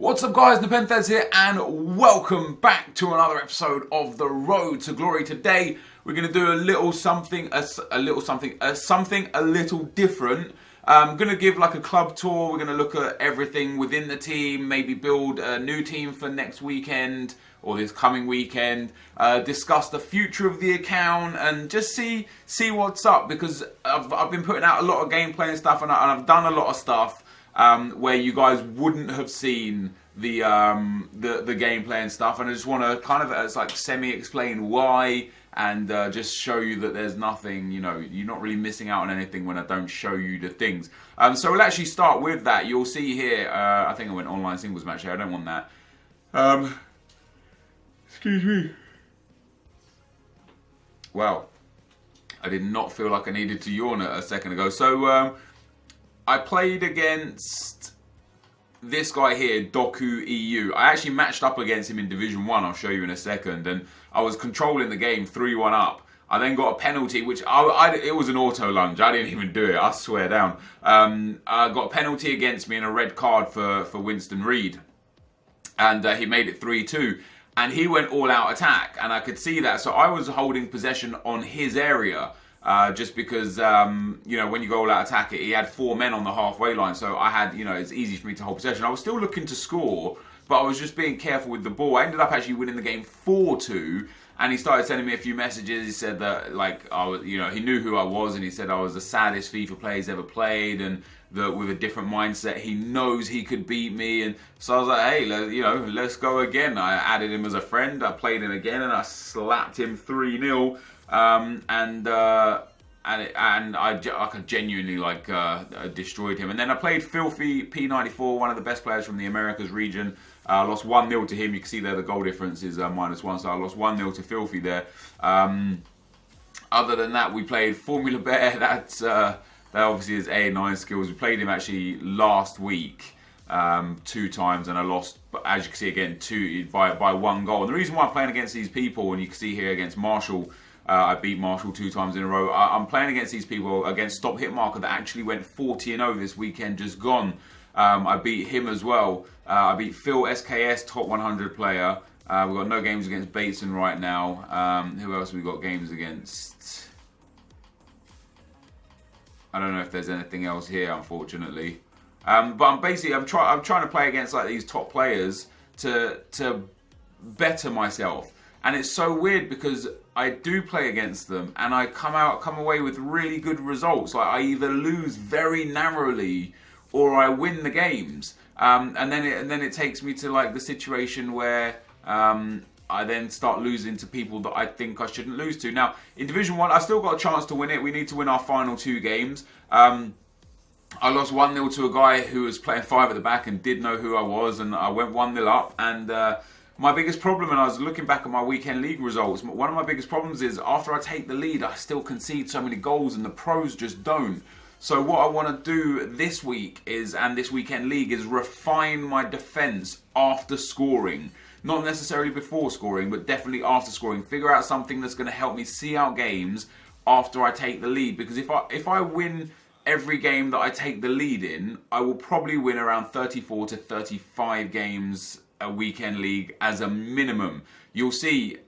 What's up guys, NepentheZ here and welcome back to another episode of The Road to Glory. Today we're going to do something a little different. I'm going to give like a club tour. We're going to look at everything within the team, maybe build a new team for next weekend or this coming weekend, discuss the future of the account and just see what's up, because I've been putting out a lot of gameplay and stuff, and I've done a lot of stuff where you guys wouldn't have seen the gameplay and stuff, and I just want to kind of like semi-explain why and just show you that there's nothing, you know, you're not really missing out on anything when I don't show you the things. So we'll actually start with that. You'll see here, I think I went online singles match here, I don't want that. Excuse me. Well, I did not feel like I needed to yawn a second ago. So I played against this guy here, Doku EU. I actually matched up against him in Division 1, I'll show you in a second, and I was controlling the game 3-1 up. I then got a penalty, which it was an auto lunge. I didn't even do it, I swear down. I got a penalty against me and a red card for Winston Reid. And he made it 3-2. And he went all out attack, and I could see that. So I was holding possession on his area. Just because, you know, when you go all out attack, he had 4 men on the halfway line, so I had, you know, it's easy for me to hold possession. I was still looking to score, but I was just being careful with the ball. I ended up actually winning the game 4-2, and he started sending me a few messages. He said that, like, I was, you know, he knew who I was, and he said I was the saddest FIFA player he's ever played, and that with a different mindset, he knows he could beat me. And so I was like, hey, you know, let's go again. I added him as a friend. I played him again, and I slapped him 3-0. And I genuinely like destroyed him. And then I played Filthy P94, one of the best players from the Americas region. I lost 1-0 to him. You can see there the goal difference is -1, so I lost 1-0 to Filthy there. Other than that, we played Formula Bear. That obviously is A9 skills. We played him actually last week 2 times, and I lost, as you can see again, by 1 goal. And the reason why I'm playing against these people, and you can see here against Marshall, I beat Marshall 2 times in a row. I'm playing against these people, against Stop Hit Marker, that actually went 40-0 this weekend just gone. I beat him as well. I beat Phil SKS, top 100 player. We've got no games against Bateson right now. Who else have we got games against? I don't know if there's anything else here, unfortunately. But I'm trying to play against like these top players to better myself. And it's so weird because I do play against them and I come away with really good results. Like I either lose very narrowly or I win the games. And then it takes me to like the situation where I then start losing to people that I think I shouldn't lose to. Now, in Division 1, I still got a chance to win it. We need to win our final 2 games. I lost 1-0 to a guy who was playing 5 at the back and did know who I was, and I went 1-0 up. And my biggest problem, and I was looking back at my weekend league results, one of my biggest problems is after I take the lead, I still concede so many goals, and the pros just don't. So what I want to do this week is, and this weekend league, is refine my defence after scoring. Not necessarily before scoring, but definitely after scoring. Figure out something that's going to help me see out games after I take the lead. Because if I win every game that I take the lead in, I will probably win around 34 to 35 games a weekend league as a minimum. You'll see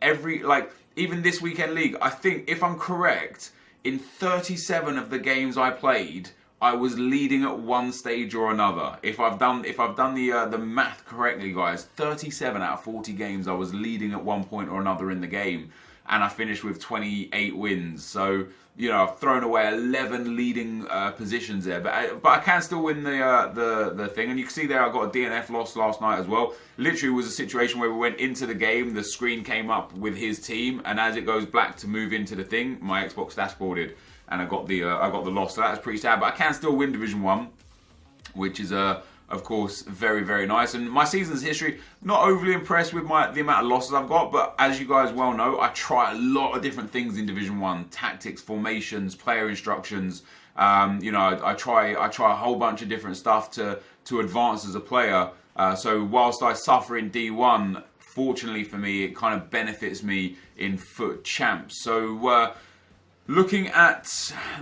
even this weekend league, I think, if I'm correct, in 37 of the games I played, I was leading at one stage or another. If I've done the math correctly, guys, 37 out of 40 games I was leading at one point or another in the game, and I finished with 28 wins. So, you know, I've thrown away 11 leading positions there, but I can still win the thing. And you can see there I got a DNF loss last night as well. Literally was a situation where we went into the game, the screen came up with his team, and as it goes black to move into the thing, my Xbox dashboarded, and I got the loss. So that was pretty sad, but I can still win Division 1, which is of course very, very nice. And my season's history, not overly impressed with the amount of losses I've got, but as you guys well know, I try a lot of different things in Division 1: tactics, formations, player instructions. You know, I try a whole bunch of different stuff to advance as a player. So whilst I suffer in D1, fortunately for me, it kind of benefits me in FUT Champs. So Looking at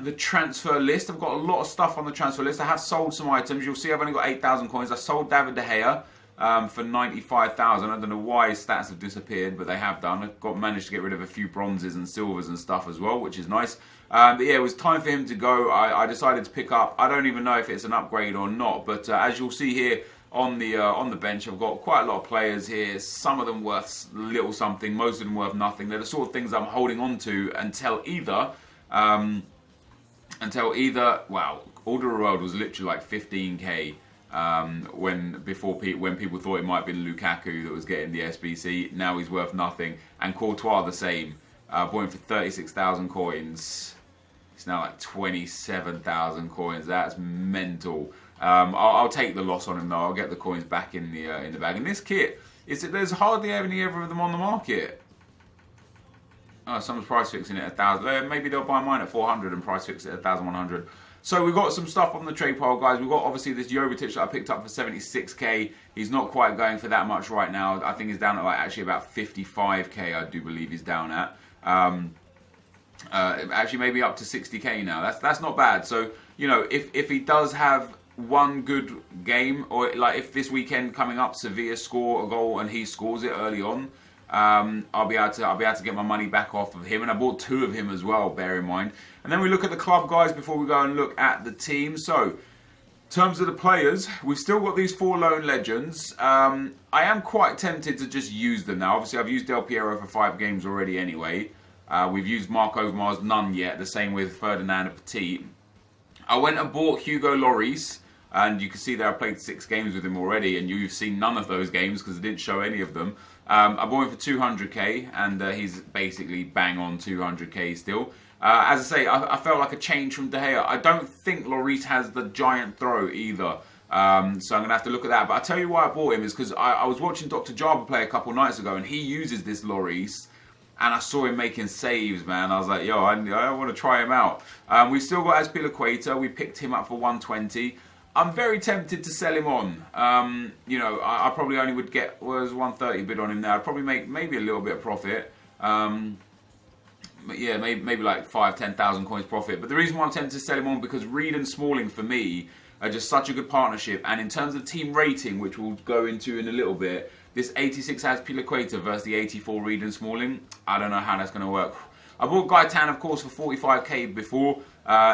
the transfer list, I've got a lot of stuff on the transfer list. I have sold some items. You'll see I've only got 8,000 coins. I sold David De Gea for 95,000. I don't know why his stats have disappeared, but they have done. I've managed to get rid of a few bronzes and silvers and stuff as well, which is nice. But yeah, it was time for him to go. I decided to pick up. I don't even know if it's an upgrade or not, but as you'll see here on the bench, I've got quite a lot of players here. Some of them worth little something, most of them worth nothing. They're the sort of things I'm holding on to until either. Wow, Alderweireld was literally like 15k when people thought it might have been Lukaku that was getting the SBC. Now he's worth nothing, and Courtois the same. Bought him for 36,000 coins. It's now like 27,000 coins. That's mental. I'll take the loss on him though. I'll get the coins back in the bag. And this kit, there's hardly any of them on the market. Oh, someone's price fixing it at 1,000. Maybe they'll buy mine at 400 and price fix it at 1,100. So we've got some stuff on the trade pile, guys. We've got obviously this Jovetic that I picked up for 76k. He's not quite going for that much right now. I think he's down at like actually about 55k. I do believe he's down at. Actually maybe up to 60k now. That's not bad. So you know, if he does have one good game, or like if this weekend coming up Sevilla score a goal and he scores it early on, I'll be able to get my money back off of him. And I bought 2 of him as well, bear in mind. And then we look at the club, guys, before we go and look at the team. So in terms of the players, we've still got these 4 lone legends. I am quite tempted to just use them now. Obviously I've used Del Piero for 5 games already anyway. We've used Mark Overmars, none yet. The same with Ferdinand and Petit. I went and bought Hugo Lloris, and you can see that I played 6 games with him already, and you've seen none of those games because I didn't show any of them. I bought him for 200k, and he's basically bang on 200k still. As I say, I felt like a change from De Gea. I don't think Lloris has the giant throw either. So I'm going to have to look at that. But I'll tell you why I bought him is because I was watching Dr. Jabba play a couple nights ago, and he uses this Lloris. And I saw him making saves, man. I was like, yo, I want to try him out. We've still got Azpilicueta. We picked him up for 120. I'm very tempted to sell him on. You know, I probably only would get, was 130 bid on him now. I'd probably make maybe a little bit of profit. But yeah, maybe like 5,000-10,000 coins profit. But the reason why I'm tempted to sell him on, because Reed and Smalling for me are just such a good partnership. And in terms of team rating, which we'll go into in a little bit, this 86 Azpilicueta versus the 84 Reed and Smalling, I don't know how that's going to work. I bought Gaetan, of course, for 45k before.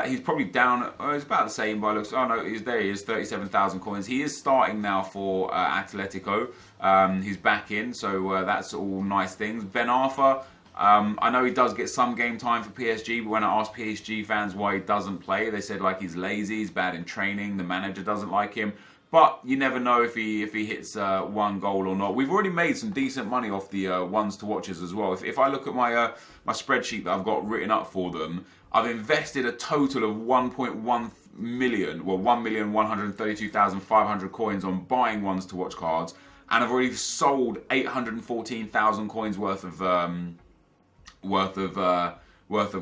He's probably down, it's about the same by looks. Oh no, there he is, 37,000 coins. He is starting now for Atletico. He's back in, so that's all nice things. Ben Arthur, I know he does get some game time for PSG, but when I asked PSG fans why he doesn't play, they said like he's lazy, he's bad in training, the manager doesn't like him. But you never know if he hits 1 goal or not. We've already made some decent money off the ones to watches as well. If I look at my my spreadsheet that I've got written up for them, I've invested a total of 1.1 million, well 1,132,500 coins on buying ones to watch cards, and I've already sold 814,000 coins worth of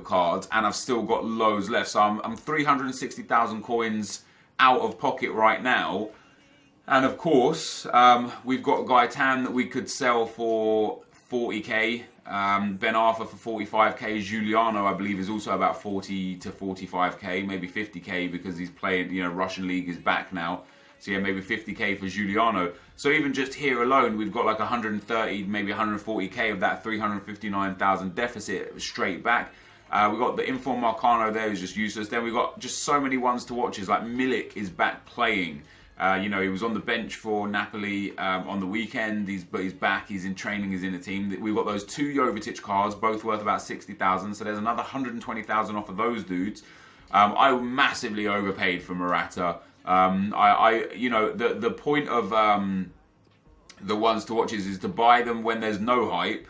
cards, and I've still got loads left. So I'm 360,000 coins out of pocket right now. And of course, we've got Gaetan that we could sell for 40k, Ben Arthur for 45k, Giuliano I believe is also about 40 to 45k, maybe 50k because he's playing, you know, Russian League is back now. So yeah, maybe 50k for Giuliano. So even just here alone, we've got like 130, maybe 140k of that 359,000 deficit straight back. We got the Inform Marcano there, who's just useless. Then we got just so many ones to watch. Is like Milik is back playing. You know, he was on the bench for Napoli on the weekend. But he's back. He's in training. He's in the team. We've got those 2 Jovetic cards, both worth about 60,000. So there's another 120,000 off of those dudes. I massively overpaid for Morata. You know, the point of the ones to watch is to buy them when there's no hype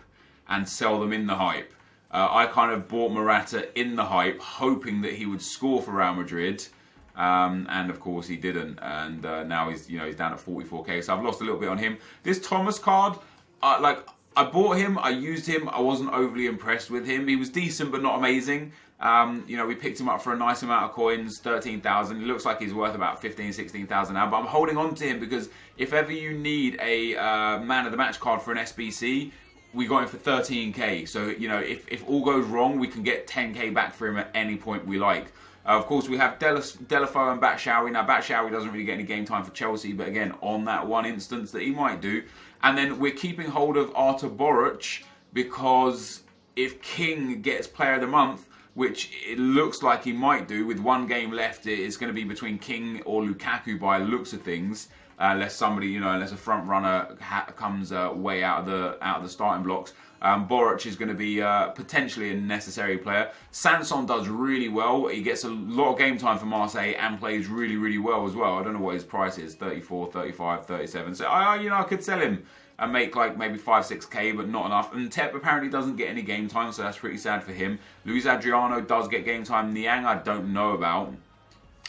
and sell them in the hype. I kind of bought Morata in the hype, hoping that he would score for Real Madrid, and of course he didn't. And now he's down at 44k, so I've lost a little bit on him. This Thomas card, I bought him, I used him, I wasn't overly impressed with him. He was decent but not amazing. You know, we picked him up for a nice amount of coins, 13,000. It looks like he's worth about 15,000, 16,000 now. But I'm holding on to him because if ever you need a man of the match card for an SBC, we got him for 13k. So, you know, if all goes wrong, we can get 10k back for him at any point we like. Of course, we have Deulofeu and Batshuayi. Now, Batshuayi doesn't really get any game time for Chelsea, but again, on that one instance that he might do. And then we're keeping hold of Artur Boruc because if King gets Player of the Month, which it looks like he might do, with one game left, it's going to be between King or Lukaku by the looks of things. Unless somebody, unless a front runner comes way out of the starting blocks. Boruc is going to be potentially a necessary player. Sanson does really well. He gets a lot of game time for Marseille and plays really, really well as well. I don't know what his price is, 34, 35, 37. So I could sell him and make like maybe 5-6k, but not enough. And Tep apparently doesn't get any game time, so that's pretty sad for him. Luis Adriano does get game time. Niang I don't know about.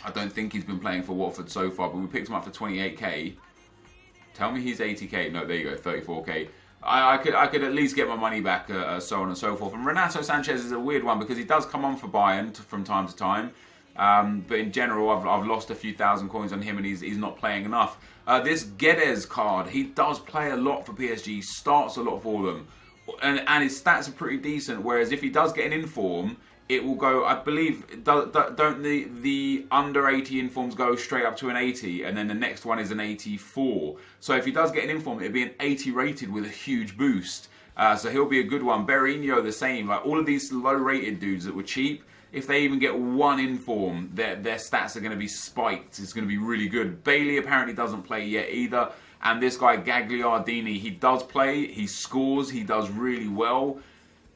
I don't think he's been playing for Watford so far, but we picked him up for 28k. Tell me he's 80k. No, there you go, 34k. I could at least get my money back, so on and so forth. And Renato Sanchez is a weird one because he does come on for Bayern from time to time. But in general, I've lost a few thousand coins on him and he's not playing enough. This Guedes card, he does play a lot for PSG, starts a lot for them. And his stats are pretty decent, whereas if he does get an inform, it will go, I believe, don't the under 80 informs go straight up to an 80, and then the next one is an 84. So if he does get an inform, it'll be an 80 rated with a huge boost. So he'll be a good one. Berrinho the same. Like all of these low rated dudes that were cheap, if they even get one inform, their stats are going to be spiked. It's going to be really good. Bailey apparently doesn't play yet either. And this guy Gagliardini, he does play, he scores, he does really well.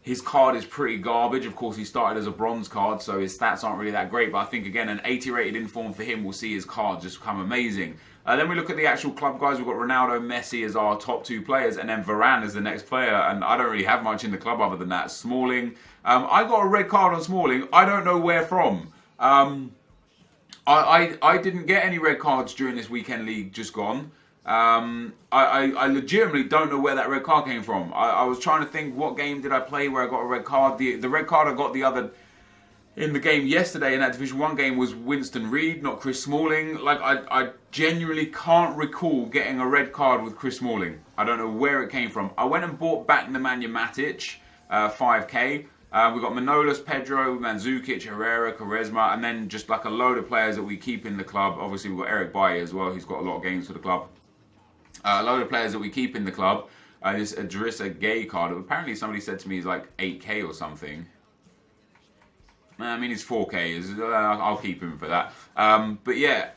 His card is pretty garbage. Of course, he started as a bronze card, so his stats aren't really that great. But I think, again, an 80 rated inform for him will see his card just become amazing. Then we look at the actual club guys. We've got Ronaldo, Messi as our top two players, and then Varane as the next player. And I don't really have much in the club other than that. Smalling. I got a red card on Smalling. I don't know where from. I didn't get any red cards during this weekend league just gone. I legitimately don't know where that red card came from. I was trying to think what game did I play where I got a red card. The red card I got in the game yesterday in that Division 1 game was Winston Reid, not Chris Smalling. Like I genuinely can't recall getting a red card with Chris Smalling. I don't know where it came from. I went and bought back Nemanja Matic, 5k. We got Manolas, Pedro, Mandzukic, Herrera, Quaresma, and then just like a load of players that we keep in the club. Obviously we've got Eric Bailly as well, who's got a lot of games for the club. A load of players that we keep in the club. This Idrissa Gueye card, apparently somebody said to me is like 8k or something. I mean, it's 4k. I'll keep him for that. But yeah,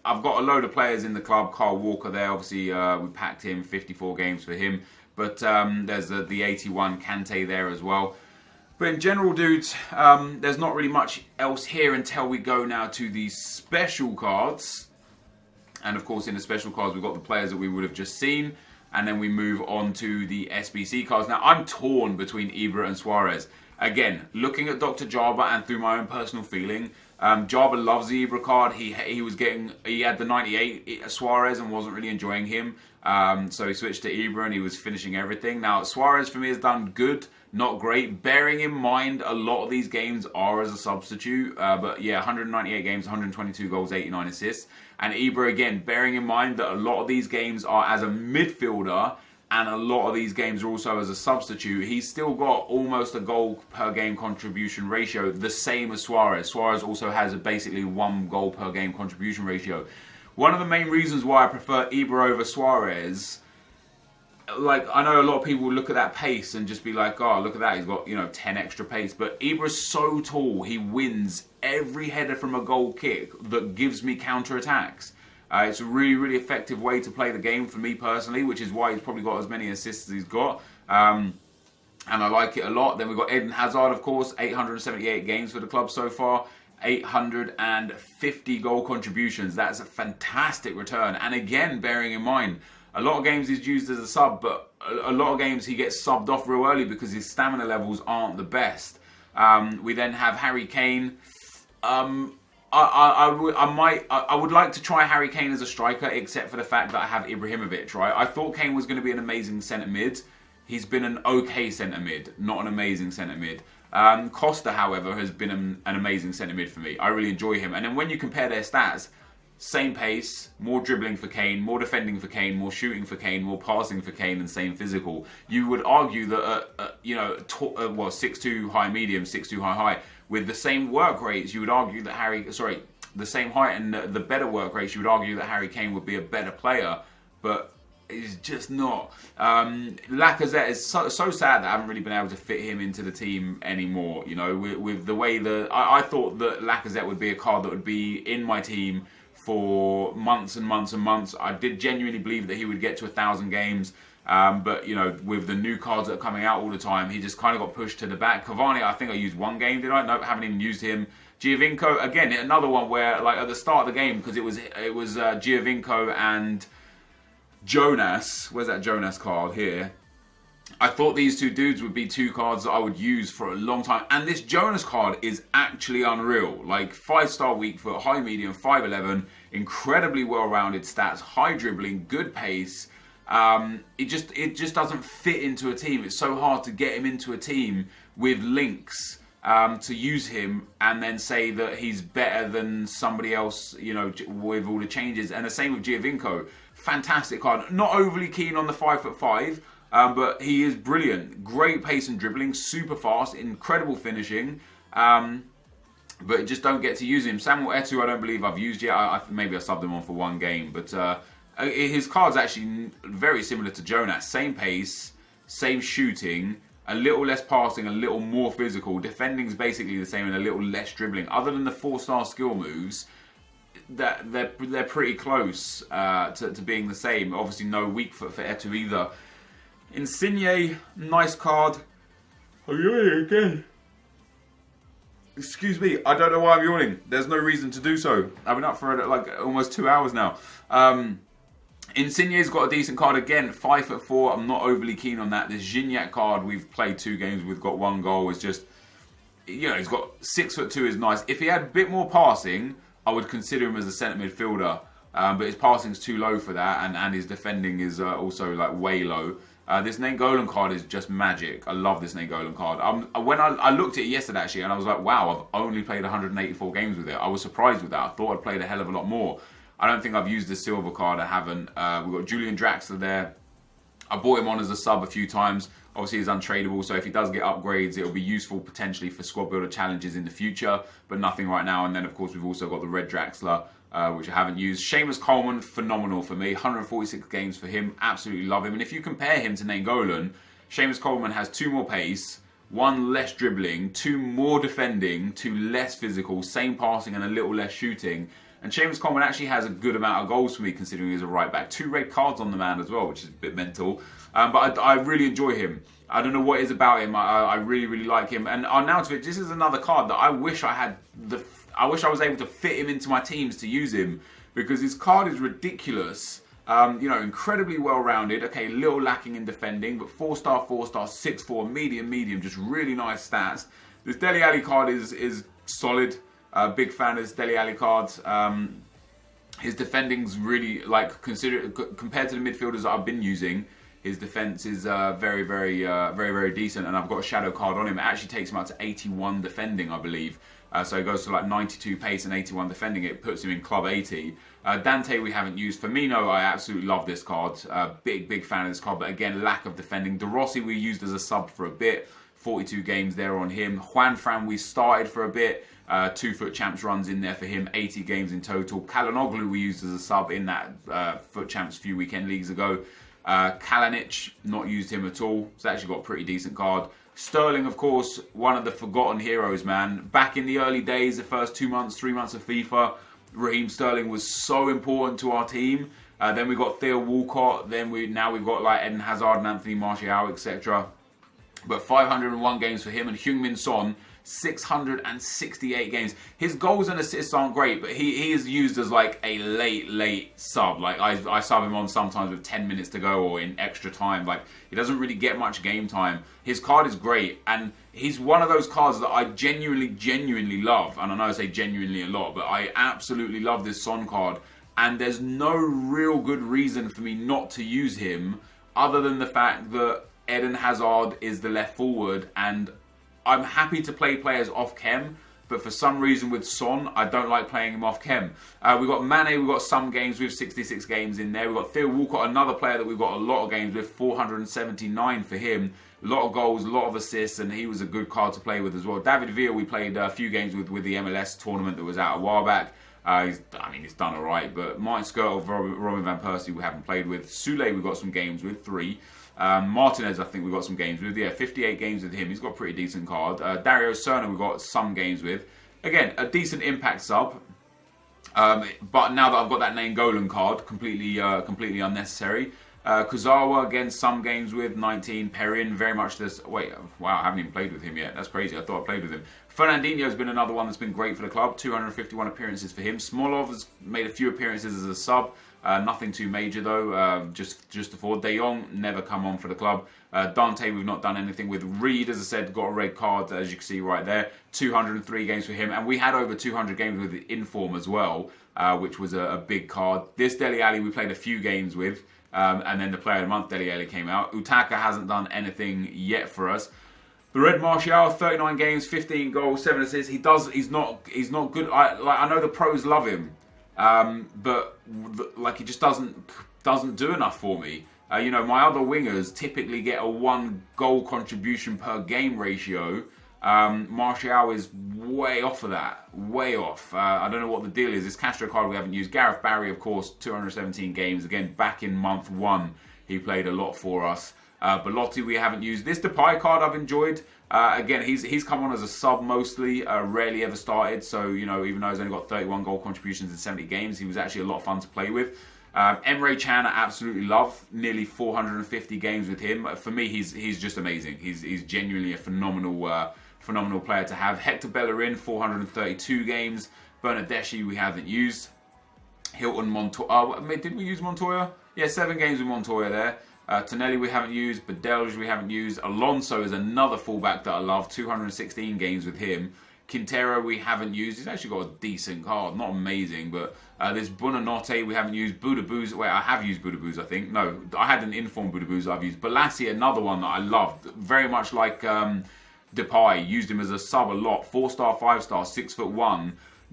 I've got a load of players in the club. Carl Walker there, obviously we packed him, 54 games for him. But there's the 81 Kante there as well. But in general, dudes, there's not really much else here until we go now to the special cards. And of course, in the special cards, we've got the players that we would have just seen. And then we move on to the SBC cards. Now, I'm torn between Ibra and Suarez. Again, looking at Dr. Jarba and through my own personal feeling, Jarba loves the Ibra card. He had the 98 Suarez and wasn't really enjoying him. So he switched to Ibra and he was finishing everything. Now, Suarez for me has done good, not great. Bearing in mind, a lot of these games are as a substitute. But yeah, 198 games, 122 goals, 89 assists. And Ibra, again, bearing in mind that a lot of these games are as a midfielder and a lot of these games are also as a substitute, he's still got almost a goal per game contribution ratio, the same as Suarez. Suarez also has basically 1 goal per game contribution ratio. One of the main reasons why I prefer Ibra over Suarez, like, I know a lot of people look at that pace and just be like, oh, look at that, he's got, 10 extra pace. But Ibra's so tall, he wins every header from a goal kick that gives me counter-attacks. It's a really, really effective way to play the game for me personally, which is why he's probably got as many assists as he's got. And I like it a lot. Then we've got Eden Hazard, of course, 878 games for the club so far. 850 goal contributions. That's a fantastic return. And again, bearing in mind, a lot of games he's used as a sub, but a lot of games he gets subbed off real early because his stamina levels aren't the best. We then have Harry Kane. I would like to try Harry Kane as a striker, except for the fact that I have Ibrahimovic, right? I thought Kane was going to be an amazing centre mid. He's been an okay centre mid, not an amazing centre mid. Costa, however, has been an amazing centre mid for me. I really enjoy him. And then when you compare their stats, same pace, more dribbling for Kane, more defending for Kane, more shooting for Kane, more passing for Kane, and same physical. You would argue that, 6'2" high medium, 6'2" high, with the same work rates, you would argue that the same height and the better work rates, you would argue that Harry Kane would be a better player, but he's just not. Lacazette is so sad that I haven't really been able to fit him into the team anymore. You know, with the way that I thought that Lacazette would be a card that would be in my team for months and months and months. I did genuinely believe that he would get to 1,000 games. But, you know, with the new cards that are coming out all the time, he just kind of got pushed to the back. Cavani, I think I used one game, did I? No, haven't even used him. Giovinco, again, another one where, like, at the start of the game, because it was Giovinco and Jonas. Where's that Jonas card? Here. I thought these two dudes would be two cards that I would use for a long time. And this Jonas card is actually unreal. Like, 5-star weak foot, high medium, 5'11", incredibly well-rounded stats, high dribbling, good pace. It just doesn't fit into a team. It's so hard to get him into a team with links to use him and then say that he's better than somebody else, you know, with all the changes. And the same with Giovinco. Fantastic card. Not overly keen on the 5'5", but he is brilliant. Great pace and dribbling, super fast, incredible finishing. But just don't get to use him. Samuel Eto'o, I don't believe I've used yet. Maybe I subbed him on for one game, but his card's actually very similar to Jonas. Same pace, same shooting, a little less passing, a little more physical. Defending's basically the same and a little less dribbling. Other than the 4-star skill moves, that they're pretty close to being the same. Obviously, no weak foot for Eto'o either. Insigne, nice card. I'm yawning again. Excuse me, I don't know why I'm yawning. There's no reason to do so. I've been up for like almost 2 hours now. Insigne's got a decent card again, 5'4". I'm not overly keen on that. This Gignac card, we've played 2 games, we've got 1 goal. It's just, you know, he's got 6'2" is nice. If he had a bit more passing, I would consider him as a centre midfielder. But his passing's too low for that, and his defending is also like way low. This Nainggolan card is just magic. I love this Nainggolan card. When I looked at it yesterday actually, and I was like, wow, I've only played 184 games with it. I was surprised with that. I thought I'd played a hell of a lot more. I don't think I've used the silver card. I haven't. We've got Julian Draxler there. I bought him on as a sub a few times. Obviously, he's untradeable, so if he does get upgrades, it'll be useful potentially for squad builder challenges in the future, but nothing right now. And then, of course, we've also got the red Draxler, which I haven't used. Seamus Coleman, phenomenal for me. 146 games for him. Absolutely love him. And if you compare him to Nainggolan, Seamus Coleman has 2 more pace, 1 less dribbling, 2 more defending, 2 less physical, same passing and a little less shooting. And Seamus Coleman actually has a good amount of goals for me, considering he's a right back. 2 red cards on the man as well, which is a bit mental. But I really enjoy him. I don't know what it is about him. I really, really like him. And now to it, this is another card that I wish I had. I wish I was able to fit him into my teams to use him, because his card is ridiculous. You know, incredibly well-rounded. Okay, a little lacking in defending, but 4-star, 4-star, 6'4", medium, just really nice stats. This Dele Alli card is solid. Big fan of this Dele Alli card. His defending's really, like, compared to the midfielders that I've been using, his defense is very decent. And I've got a shadow card on him. It actually takes him up to 81 defending, I believe. So he goes to like 92 pace and 81 defending. It puts him in club 80. Dante we haven't used. Firmino, I absolutely love this card. Big fan of this card. But again, lack of defending. De Rossi we used as a sub for a bit. 42 games there on him. Juan Fran we started for a bit. 2 foot champs runs in there for him. 80 games in total. Kalanoglu we used as a sub in that foot champs few weekend leagues ago. Kalinic, not used him at all. He's actually got a pretty decent card. Sterling, of course, one of the forgotten heroes, man. Back in the early days, the first 2 months, 3 months of FIFA, Raheem Sterling was so important to our team. Then we got Theo Walcott. Then now we've got like Eden Hazard and Anthony Martial, etc. But 501 games for him, and Heung-min Son, 668 games. His goals and assists aren't great, but he is used as like a late sub. Like I sub him on sometimes with 10 minutes to go or in extra time. Like he doesn't really get much game time. His card is great, and he's one of those cards that I genuinely love. And I know I say genuinely a lot, but I absolutely love this Son card. And there's no real good reason for me not to use him, other than the fact that Eden Hazard is the left forward, and I'm happy to play players off chem, but for some reason with Son, I don't like playing him off Chem. We've got Mane, we've got some games with 66 games in there. We've got Theo Walcott, another player that we've got a lot of games with, 479 for him. A lot of goals, a lot of assists, and he was a good card to play with as well. David Villa, we played a few games with the MLS tournament that was out a while back. He's done all right, but Martin Skirtle, Robin Van Persie, we haven't played with. Sule, we've got some games with, 3. Martinez, I think we've got some games with. Yeah, 58 games with him. He's got a pretty decent card. Dario Serna, we've got some games with. Again, a decent impact sub. But now that I've got that Nainggolan card, completely unnecessary. Kuzawa, again, some games with, 19. Perrin, very much this. Wait, wow, I haven't even played with him yet. That's crazy. I thought I played with him. Fernandinho's been another one that's been great for the club. 251 appearances for him. Smolov has made a few appearances as a sub. Nothing too major though. Just to forward. De Jong never come on for the club. Dante, we've not done anything with. Reed, as I said, got a red card, as you can see right there. 203 games for him, and we had over 200 games with Inform as well, which was a big card. This Dele Alli we played a few games with. And then the Player of the Month, Dele Alli, came out. Utaka hasn't done anything yet for us. The Red Martial, 39 games, 15 goals, 7 assists. He's not good. I know the pros love him, but he just doesn't do enough for me. My other wingers typically get a 1 goal contribution per game ratio. Martial is way off of that. Way off. I don't know what the deal is. This Castro card we haven't used. Gareth Barry, of course, 217 games. Again, back in month 1, he played a lot for us. Belotti we haven't used. This Depay card I've enjoyed. Again, he's come on as a sub mostly. Rarely ever started. So, even though he's only got 31 goal contributions in 70 games, he was actually a lot of fun to play with. Emre Can I absolutely love. Nearly 450 games with him. For me, he's just amazing. He's genuinely a phenomenal player to have. Hector Bellerin, 432 games. Bernardeschi we haven't used. Hilton Montoya. Did we use Montoya? Yeah, 7 games with Montoya there. Tonelli we haven't used. Bedelge we haven't used. Alonso is another fullback that I love. 216 games with him. Quintero we haven't used. He's actually got a decent card. Not amazing, but there's Buonanotte we haven't used. Budabuz. Wait, I have used Budabuz, I think. No, I had an informed Budabuz I've used. Balassi, another one that I loved. Very much like Depay. Used him as a sub a lot. 4-star, 5-star, 6'1".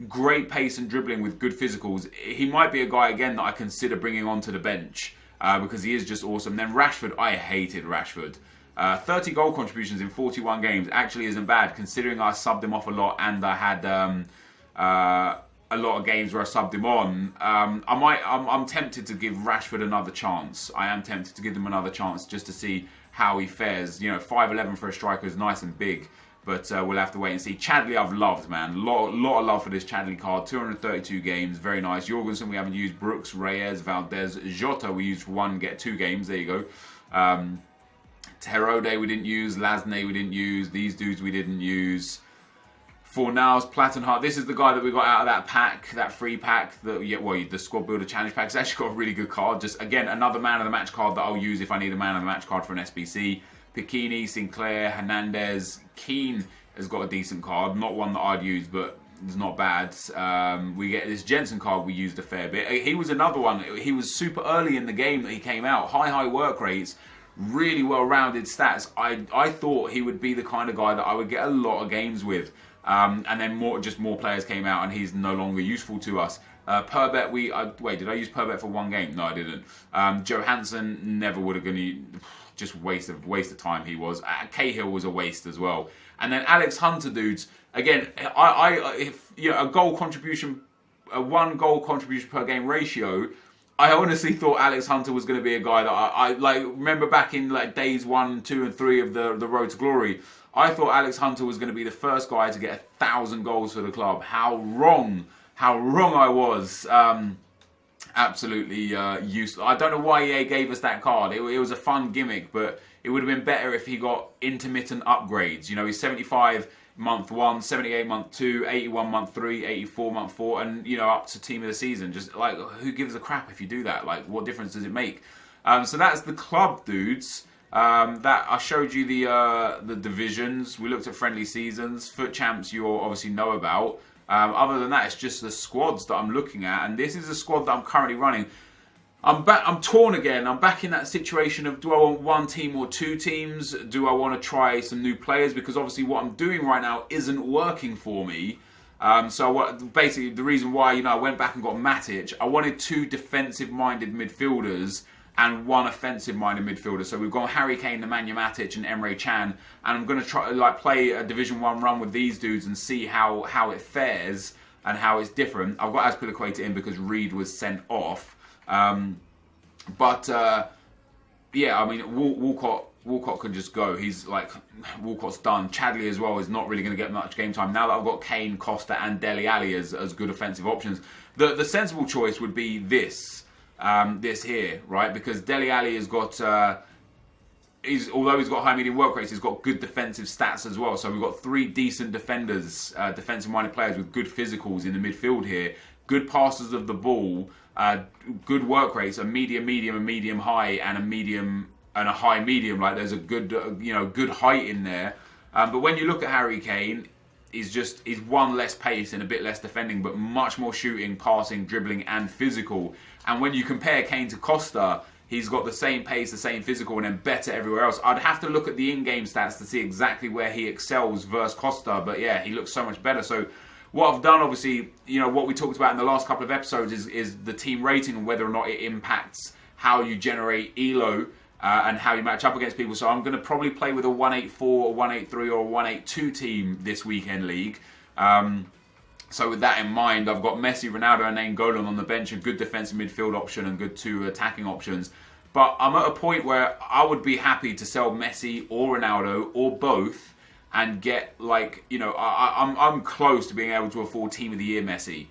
Great pace and dribbling with good physicals. He might be a guy, again, that I consider bringing onto the bench. Because he is just awesome. Then Rashford, I hated Rashford. 30 goal contributions in 41 games actually isn't bad, considering I subbed him off a lot and I had a lot of games where I subbed him on. I'm tempted to give Rashford another chance. I am tempted to give him another chance just to see how he fares. 5'11" for a striker is nice and big, but we'll have to wait and see. Chadley I've loved, man. Lot of love for this Chadley card. 232 games, very nice. Jorgensen we haven't used. Brooks, Reyes, Valdez, Jota we used for 1, get 2 games. There you go. Terode we didn't use. Lasne we didn't use. These dudes we didn't use. Fornals, Plattenhardt. This is the guy that we got out of that pack, that free pack. The Squad Builder Challenge pack. It's actually got a really good card. Just, again, another Man of the Match card that I'll use if I need a Man of the Match card for an SBC. Piccini, Sinclair, Hernandez. Keane has got a decent card. Not one that I'd use, but it's not bad. We get this Jensen card we used a fair bit. He was another one. He was super early in the game that he came out. High work rates. Really well-rounded stats. I thought he would be the kind of guy that I would get a lot of games with. And then more players came out and he's no longer useful to us. Perbet, wait, did I use Perbet for 1 game? No, I didn't. Johansson never would have gone. Just waste of time he was. Cahill was a waste as well. And then Alex Hunter, dudes. Again, if a goal contribution, a 1 goal contribution per game ratio. I honestly thought Alex Hunter was going to be a guy that I remember back in days 1, 2, and 3 of the Road to Glory. I thought Alex Hunter was going to be the first guy to get 1,000 goals for the club. How wrong I was. Absolutely useless. I don't know why EA gave us that card. It was a fun gimmick, but it would have been better if he got intermittent upgrades. He's 75 month 1, 78 month 2, 81 month 3, 84 month 4, and up to team of the season. Just who gives a crap if you do that? What difference does it make? So that's the club, dudes. That I showed you the divisions. We looked at friendly seasons. Foot champs you all obviously know about. Other than that, it's just the squads that I'm looking at, and this is a squad that I'm currently running. I'm back. I'm torn again. I'm back in that situation of, do I want one team or two teams? Do I want to try some new players? Because obviously what I'm doing right now isn't working for me. Basically the reason why, I went back and got Matic. I wanted two defensive-minded midfielders and one offensive-minded midfielder. So we've got Harry Kane, Nemanja Matic, and Emre Can, and I'm going to try play a Division 1 run with these dudes and see how it fares and how it's different. I've got Azpilicueta in because Reed was sent off. Yeah, I mean, Walcott can just go. He's like, Walcott's done. Chadley as well is not really going to get much game time. Now that I've got Kane, Costa and Dele Alli as good offensive options, the sensible choice would be this here, right? Because Dele Alli has got, although he's got high medium work rates, he's got good defensive stats as well. So we've got three decent defenders, defensive-minded players with good physicals in the midfield here, good passers of the ball, good work rates, a medium high, and a medium and a high medium. Like there's a good, good height in there. But when you look at Harry Kane, he's one less pace and a bit less defending, but much more shooting, passing, dribbling, and physical. And when you compare Kane to Costa, he's got the same pace, the same physical, and then better everywhere else. I'd have to look at the in-game stats to see exactly where he excels versus Costa. But yeah, he looks so much better. So what I've done, obviously, what we talked about in the last couple of episodes is the team rating and whether or not it impacts how you generate ELO and how you match up against people. So I'm going to probably play with a 184, a 183, or a 182 team this weekend league. So with that in mind, I've got Messi, Ronaldo and N'Golo on the bench, a good defensive midfield option and good two attacking options. But I'm at a point where I would be happy to sell Messi or Ronaldo or both and get I'm close to being able to afford Team of the Year Messi.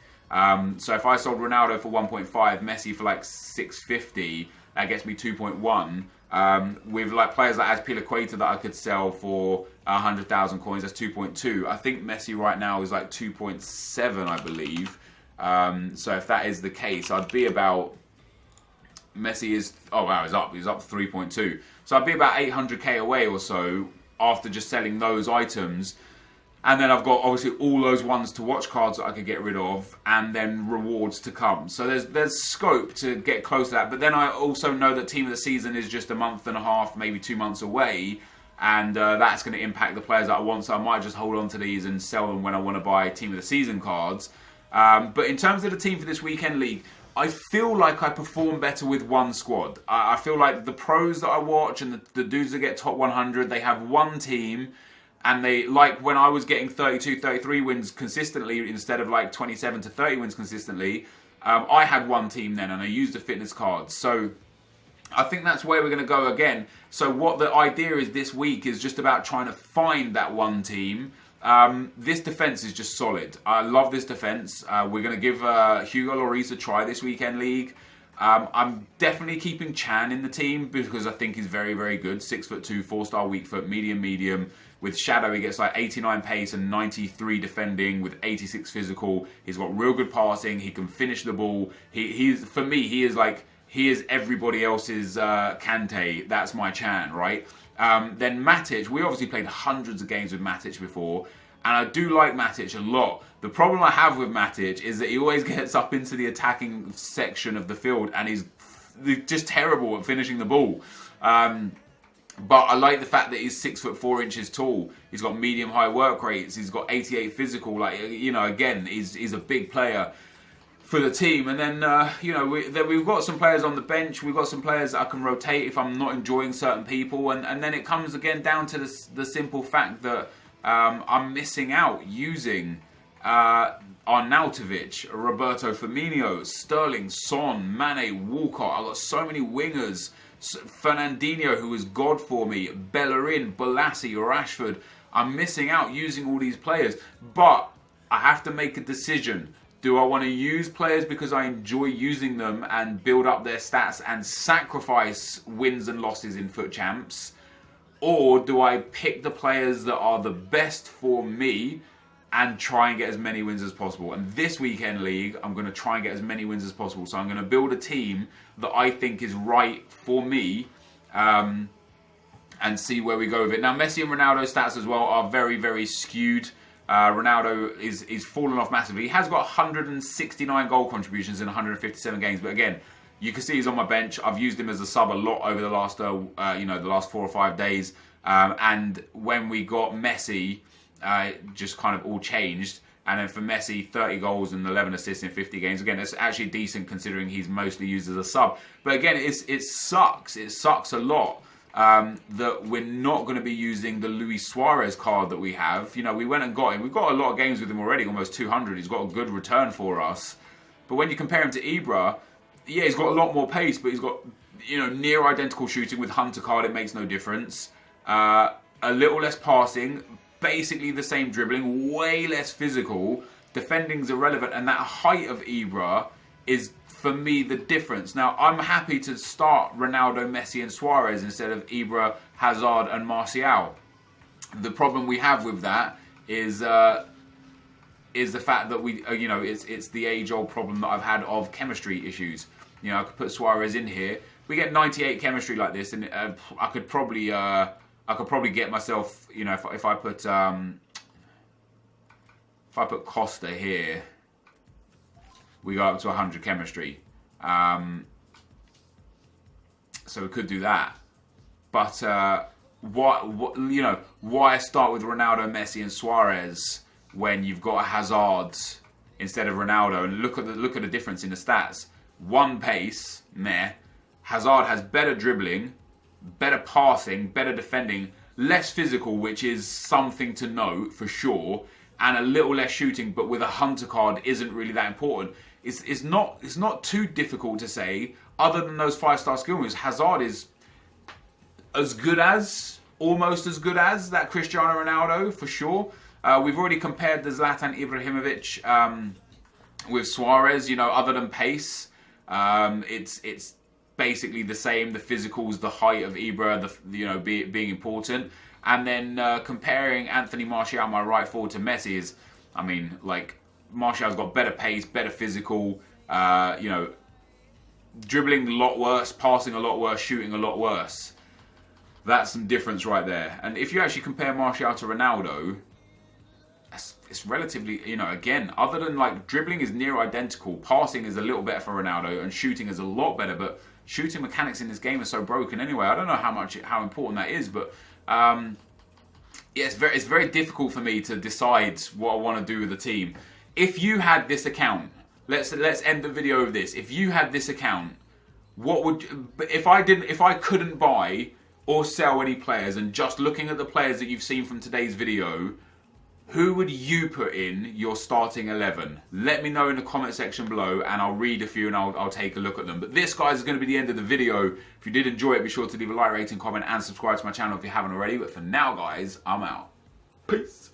So if I sold Ronaldo for 1.5, Messi for like 650, that gets me 2.1. With players like Azpilicueta that I could sell for 100,000 coins, that's 2.2. I think Messi right now is like 2.7, I believe. So if that is the case, I'd be about. Messi is he's up 3.2. So I'd be about 800k away or so after just selling those items. And then I've got obviously all those ones to watch cards that I could get rid of, and then rewards to come. So there's scope to get close to that. But then I also know that Team of the Season is just a month and a half, maybe 2 months away, and that's going to impact the players that I want. So I might just hold on to these and sell them when I want to buy Team of the Season cards. But in terms of the team for this weekend league, I feel like I perform better with one squad. I feel like the pros that I watch and the dudes that get top 100, they have one team. And they, like when I was getting 32, 33 wins consistently instead of like 27 to 30 wins consistently, I had one team then and I used the fitness cards. So I think that's where we're going to go again. So what the idea is this week is just about trying to find that one team. This defense is just solid. I love this defense. We're going to give Hugo Lloris a try this weekend league. I'm definitely keeping Chan in the team because I think he's very, very good. 6'2", 4-star weak foot, medium. With Shadow, he gets like 89 pace and 93 defending with 86 physical. He's got real good passing. He can finish the ball. He's for me, he is everybody else's Kante. That's my Chan, right? Then Matic, we obviously played hundreds of games with Matic before, and I do like Matic a lot. The problem I have with Matic is that he always gets up into the attacking section of the field and he's just terrible at finishing the ball. But I like the fact that he's 6'4" tall. He's got medium high work rates. He's got 88 physical. Again, he's a big player for the team. And then we've got some players on the bench. We've got some players that I can rotate if I'm not enjoying certain people. And then it comes again down to the simple fact that I'm missing out using Arnautovic, Roberto Firmino, Sterling, Son, Mane, Walcott. I've got so many wingers. Fernandinho, who is God for me, Bellerin, Bolasie, Rashford. I'm missing out using all these players, but I have to make a decision. Do I want to use players because I enjoy using them and build up their stats and sacrifice wins and losses in Foot Champs? Or do I pick the players that are the best for me and try and get as many wins as possible? And this weekend league, I'm going to try and get as many wins as possible. So I'm going to build a team that I think is right for me and see where we go with it. Now, Messi and Ronaldo's stats as well are very, very skewed. Ronaldo is fallen off massively. He has got 169 goal contributions in 157 games. But again, You can see he's on my bench. I've used him as a sub a lot over the last, the last 4 or 5 days. And when we got Messi, just kind of all changed. And then for Messi, 30 goals and 11 assists in 50 games. Again, it's actually decent considering he's mostly used as a sub. But again, it sucks. It sucks a lot that we're not going to be using the Luis Suarez card that we have. We went and got him. We've got a lot of games with him already, almost 200. He's got a good return for us. But when you compare him to Ibra, yeah, he's got a lot more pace, but he's got, near identical shooting with Hunter card. It makes no difference. A little less passing. Basically the same dribbling, way less physical. Defending's irrelevant, and that height of Ibra is, for me, the difference. Now, I'm happy to start Ronaldo, Messi, and Suarez instead of Ibra, Hazard, and Martial. The problem we have with that is the fact that it's the age-old problem that I've had of chemistry issues. I could put Suarez in here. We get 98 chemistry like this, and I could probably get myself, if I put Costa here, we go up to 100 chemistry. So we could do that. But why start with Ronaldo, Messi, and Suarez when you've got a Hazard instead of Ronaldo? And look at the difference in the stats. One pace, meh. Hazard has better dribbling, better passing, better defending, less physical, which is something to note for sure, and a little less shooting, but with a Hunter card isn't really that important. It's not too difficult to say, other than those 5-star skill moves. Hazard is almost as good as that Cristiano Ronaldo, for sure. We've already compared the Zlatan Ibrahimovic with Suarez, other than pace. It's basically the same. The physicals, the height of Ibra, being important, and then comparing Anthony Martial, my right forward, to Messi is, Martial's got better pace, better physical, dribbling a lot worse, passing a lot worse, shooting a lot worse. That's some difference right there. And if you actually compare Martial to Ronaldo, it's relatively, again, other than dribbling is near identical, passing is a little better for Ronaldo, and shooting is a lot better, but shooting mechanics in this game are so broken anyway. I don't know how important that is, but it's very difficult for me to decide what I want to do with the team. If you had this account, let's end the video with this. If you had this account, if I couldn't buy or sell any players, and just looking at the players that you've seen from today's video, who would you put in your starting 11? Let me know in the comment section below, and I'll read a few and I'll take a look at them. But this, guys, is going to be the end of the video. If you did enjoy it, be sure to leave a like, rating, comment, and subscribe to my channel if you haven't already. But for now, guys, I'm out. Peace.